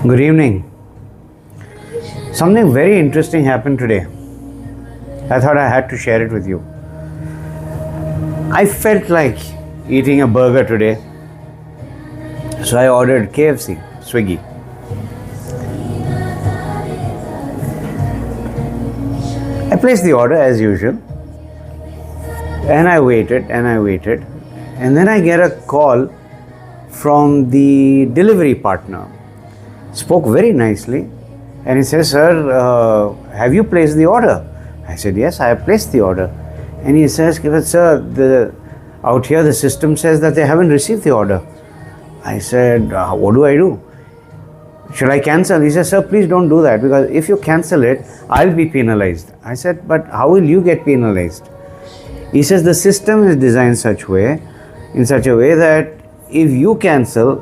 Good evening. Something very interesting happened today. I thought I had to share it with you. I felt like eating a burger today, so I ordered KFC, Swiggy. I placed the order as usual, and I waited, and then I get a call from the delivery partner. Spoke very nicely, and he says, "Sir, have you placed the order?" I said, "Yes, I have placed the order." And he says, "Sir, out here the system says that they haven't received the order." I said, "What do I do? Should I cancel?" He says, "Sir, please don't do that, because if you cancel it, I'll be penalized." I said, "But how will you get penalized?" He says, "The system is designed in such a way that if you cancel,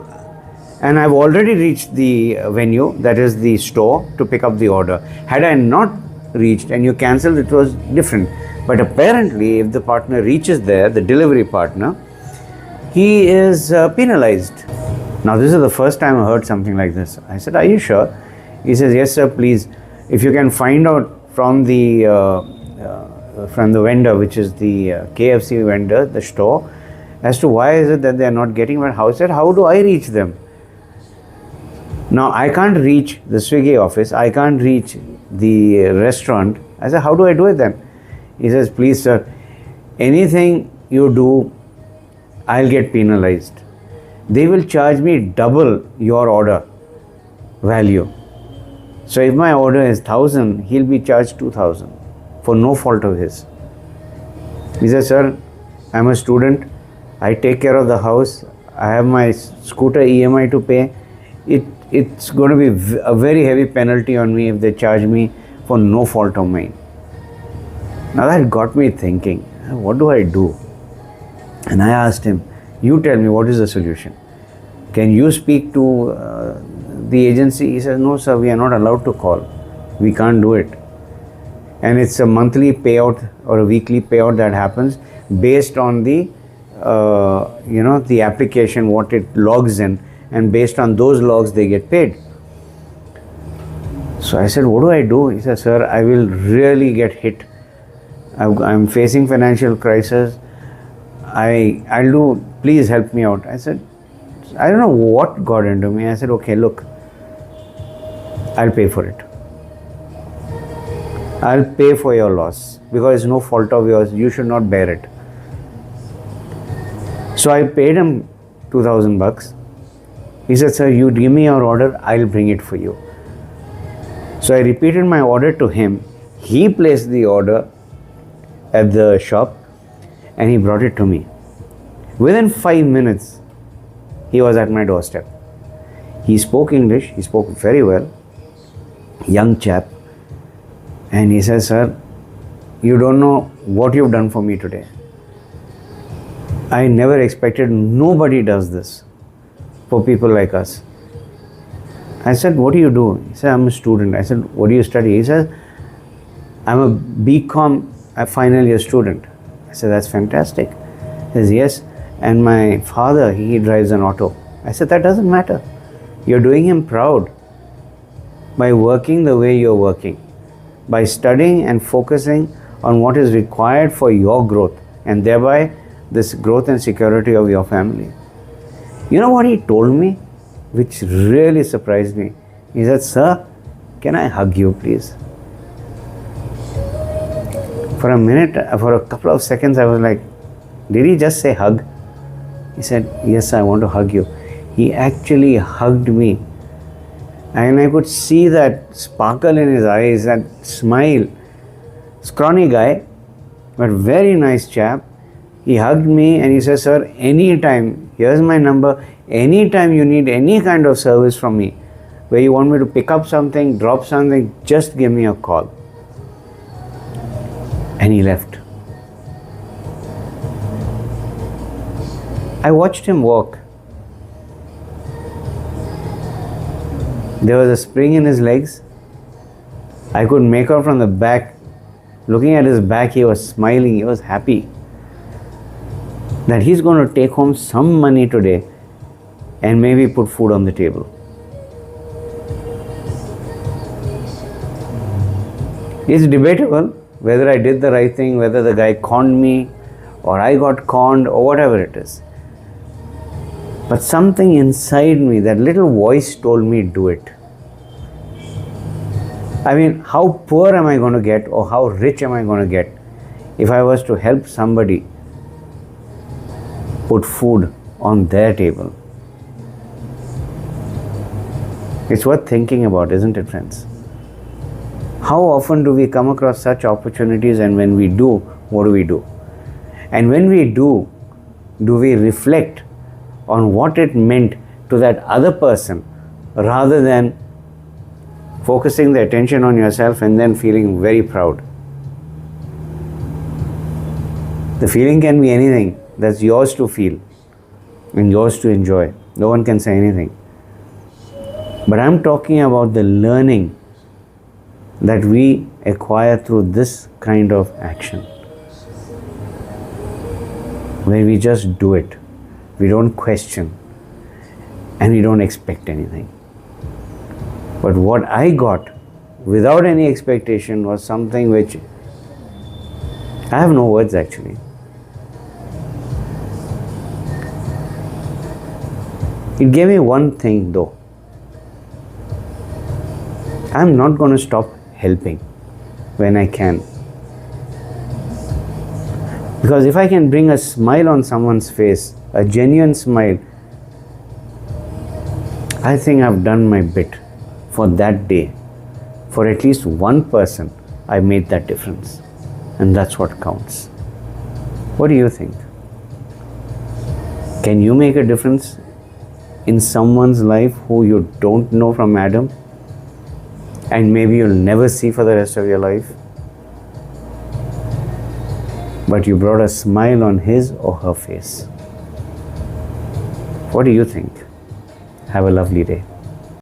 and I've already reached the venue, that is the store, to pick up the order. Had I not reached and you cancelled, it was different. But apparently, if the partner reaches there, the delivery partner, he is penalized." Now, this is the first time I heard something like this. I said, "Are you sure?" He says, "Yes, sir, please. If you can find out from the vendor, which is the KFC vendor, the store, as to why is it that they are not getting my house." I said, "How do I reach them? Now, I can't reach the Swiggy office. I can't reach the restaurant." I said, "How do I do it then?" He says, "Please, sir, anything you do, I'll get penalized. They will charge me double your order value. So if my order is 1,000, he'll be charged 2,000 for no fault of his." He says, "Sir, I'm a student. I take care of the house. I have my scooter EMI to pay. It's going to be a very heavy penalty on me if they charge me for no fault of mine." Now that got me thinking, what do I do? And I asked him, "You tell me, what is the solution? Can you speak to the agency?" He says, "No, sir, we are not allowed to call. We can't do it. And it's a monthly payout or a weekly payout that happens based on the the application, what it logs in, and based on those logs they get paid." So I said, "What do I do?" He said, "Sir, I will really get hit. I'm facing financial crisis. I'll do, please help me out." I said, I don't know what got into me. I said, "Okay, look, I'll pay for it. I'll pay for your loss, because it's no fault of yours. You should not bear it." So I paid him $2,000. He said, "Sir, you give me your order, I'll bring it for you." So I repeated my order to him. He placed the order at the shop and he brought it to me. Within 5 minutes, he was at my doorstep. He spoke English, he spoke very well, young chap. And he says, "Sir, you don't know what you've done for me today. I never expected, nobody does this for people like us." I said, "What do you do?" He said, "I'm a student." I said, "What do you study?" He says, "I'm a BCom final year student." I said, "That's fantastic." He says, "Yes, and my father, he drives an auto." I said, "That doesn't matter. You're doing him proud by working the way you're working, by studying and focusing on what is required for your growth, and thereby this growth and security of your family." You know what he told me, which really surprised me? He said, "Sir, can I hug you, please?" For a minute, for a couple of seconds, I was like, did he just say hug? He said, "Yes, I want to hug you." He actually hugged me. And I could see that sparkle in his eyes, that smile. Scrawny guy, but very nice chap. He hugged me and he said, "Sir, anytime, here's my number. Anytime you need any kind of service from me, where you want me to pick up something, drop something, just give me a call." And he left. I watched him walk. There was a spring in his legs. I could make out from the back. Looking at his back, he was smiling, he was happy that he's going to take home some money today and maybe put food on the table. It's debatable whether I did the right thing, whether the guy conned me, or I got conned, or whatever it is. But something inside me, that little voice told me, do it. I mean, how poor am I going to get, or how rich am I going to get if I was to help somebody put food on their table? It's worth thinking about, isn't it, friends? How often do we come across such opportunities, and when we do, what do? And when we do we reflect on what it meant to that other person, rather than focusing the attention on yourself and then feeling very proud? The feeling can be anything. That's yours to feel and yours to enjoy. No one can say anything. But I'm talking about the learning that we acquire through this kind of action, where we just do it. We don't question and we don't expect anything. But what I got without any expectation was something which I have no words actually. It gave me one thing though. I'm not going to stop helping when I can. Because if I can bring a smile on someone's face, a genuine smile, I think I've done my bit for that day. For at least one person, I made that difference. And that's what counts. What do you think? Can you make a difference in someone's life who you don't know from Adam, and maybe you'll never see for the rest of your life? But you brought a smile on his or her face. What do you think? Have a lovely day.